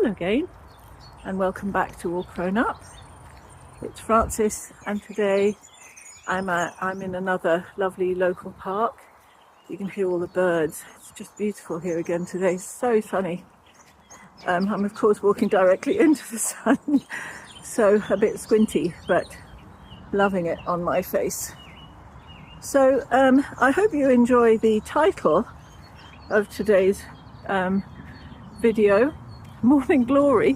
Hello again, and welcome back to All Crone Up. It's Frances, and today I'm in another lovely local park. You can hear all the birds. It's just beautiful here again today. So sunny. I'm of course walking directly into the sun, so a bit squinty, but loving it on my face. So I hope you enjoy the title of today's video, Morning Glory,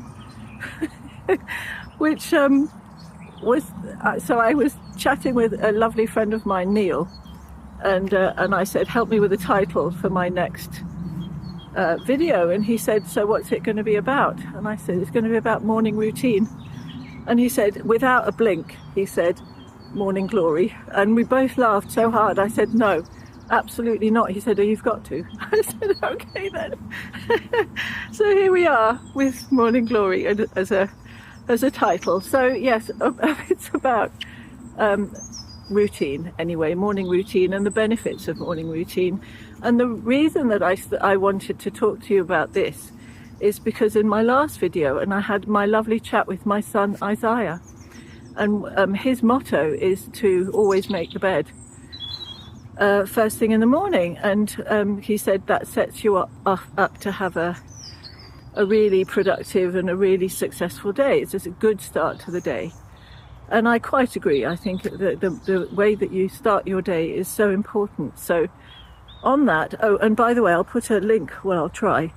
which was so I was chatting with a lovely friend of mine, Neil, and I said, help me with a title for my next video, and he said, so what's it going to be about? And I said, it's going to be about morning routine. And he said, without a blink, he said, Morning Glory. And we both laughed so hard. I said, no, absolutely not. He said, oh, you've got to. I said, okay then. So here we are with Morning Glory as a title. So yes, it's about routine anyway, morning routine and the benefits of morning routine. And the reason that I wanted to talk to you about this is because in my last video, and I had my lovely chat with my son Isaiah, and his motto is to always make the bed first thing in the morning, and he said that sets you up to have a really productive and a really successful day. It's just a good start to the day, and I quite agree. I think that the way that you start your day is so important. So on that, oh, and by the way, I'll put a link, well, I'll try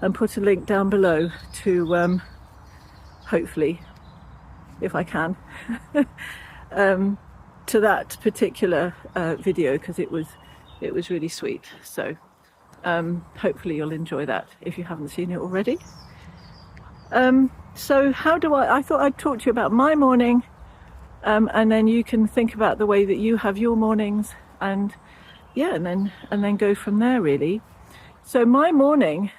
and put a link down below to hopefully, if I can, to that particular video, because it was really sweet. So hopefully you'll enjoy that if you haven't seen it already. So how do I thought I'd talk to you about my morning, and then you can think about the way that you have your mornings, and yeah, and then go from there really. So my morning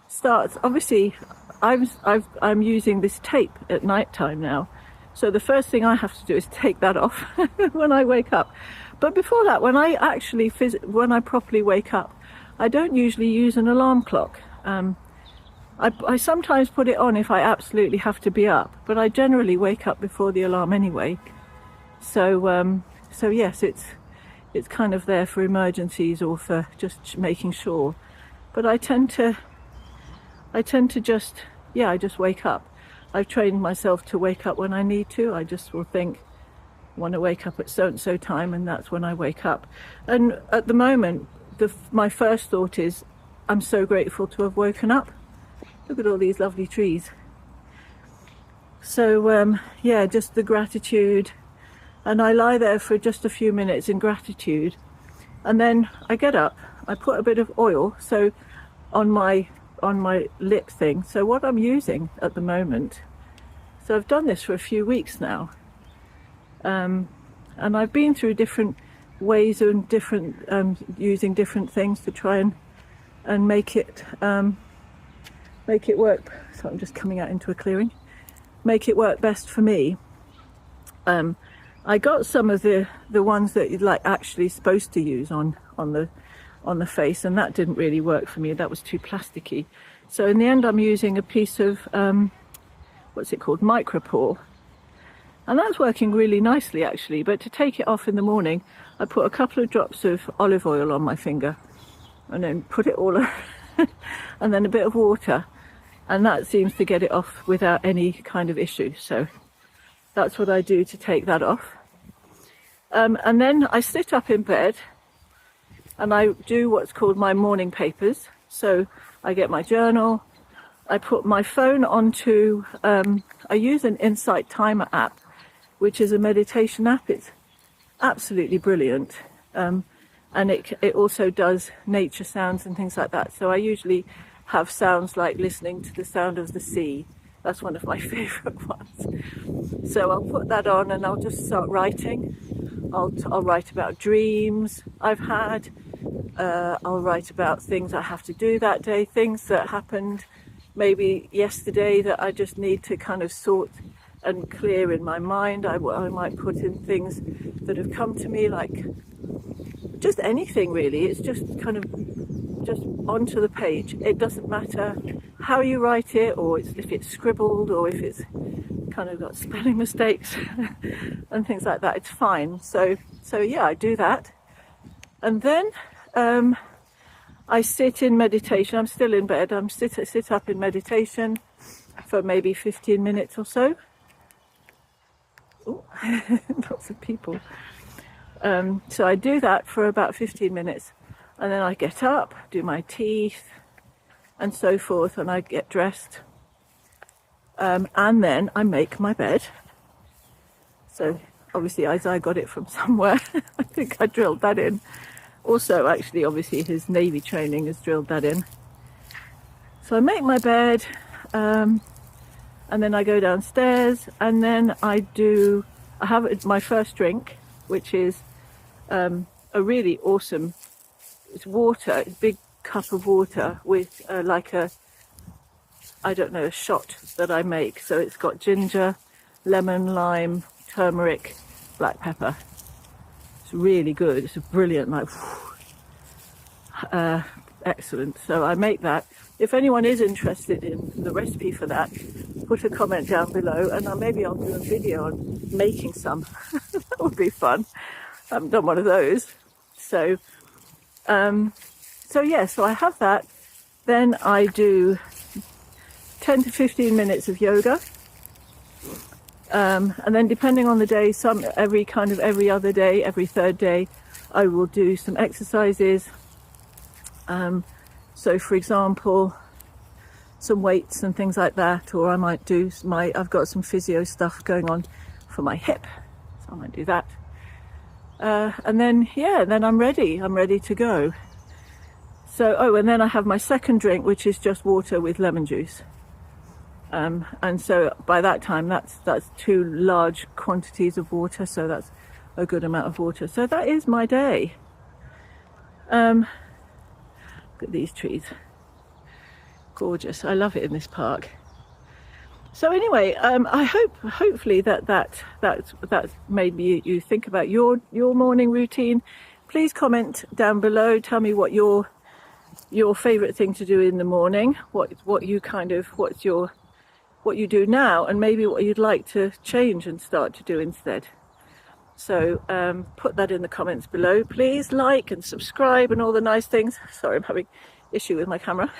starts, obviously I'm using this tape at night time now. So the first thing I have to do is take that off when I wake up. But before that, when I properly wake up, I don't usually use an alarm clock. I sometimes put it on if I absolutely have to be up, but I generally wake up before the alarm anyway. So yes, it's kind of there for emergencies or for just making sure. But I tend to just, yeah, I just wake up. I've trained myself to wake up when I need to. I just will think, I want to wake up at so-and-so time, and that's when I wake up. And at the moment, my first thought is, I'm so grateful to have woken up. Look at all these lovely trees. So, yeah, just the gratitude. And I lie there for just a few minutes in gratitude. And then I get up, I put a bit of oil on my lip thing. So what I'm using at the moment, so I've done this for a few weeks now, and I've been through different ways and using different things to try and make it work. So I'm just coming out into a clearing. Make it work best for me. I got some of the ones that you're like actually supposed to use on the face, and that didn't really work for me. That was too plasticky. So in the end, I'm using a piece of what's it called, micropore, and that's working really nicely actually. But to take it off in the morning, I put a couple of drops of olive oil on my finger, and then put it all and then a bit of water, and that seems to get it off without any kind of issue. So that's what I do to take that off. And then I sit up in bed and I do what's called my morning papers. So I get my journal, I put my phone onto, I use an Insight Timer app, which is a meditation app. It's absolutely brilliant. And it also does nature sounds and things like that. So I usually have sounds like listening to the sound of the sea. That's one of my favourite ones. So I'll put that on and I'll just start writing. I'll write about dreams I've had. I'll write about things I have to do that day, things that happened maybe yesterday that I just need to kind of sort and clear in my mind. I might put in things that have come to me, like just anything really. It's just kind of just onto the page. It doesn't matter how you write it, or if it's scribbled, or if it's kind of got spelling mistakes and things like that. It's fine. So yeah, I do that, and then I sit in meditation. I'm still in bed. I'm sit up in meditation for maybe 15 minutes or so. Ooh, lots of people. So I do that for about 15 minutes, and then I get up, do my teeth and so forth, and I get dressed, and then I make my bed. So obviously Isaiah got it from somewhere. I think I drilled that in. Also, actually, obviously his Navy training has drilled that in. So I make my bed, and then I go downstairs, and then I have my first drink, which is a really awesome, it's water, it's a big cup of water with like a shot that I make. So it's got ginger, lemon, lime, turmeric, black pepper. It's really good. It's a brilliant, like, excellent. So I make that. If anyone is interested in the recipe for that, put a comment down below, and maybe I'll do a video on making some. That would be fun. I haven't done one of those. So so I have that. Then I do 10 to 15 minutes of yoga. And then depending on the day, every other day, every third day, I will do some exercises. So for example, some weights and things like that, or I might do I've got some physio stuff going on for my hip, so I might do that. And then I'm ready to go. So, and then I have my second drink, which is just water with lemon juice. And so by that time, that's 2 large quantities of water, so that's a good amount of water. So that is my day. Look at these trees. Gorgeous. I love it in this park. So anyway, I hopefully that's made you think about your morning routine. Please comment down below. Tell me what your favorite thing to do in the morning. What you do now, and maybe what you'd like to change and start to do instead. So put that in the comments below. Please like and subscribe and all the nice things. Sorry, I'm having issue with my camera.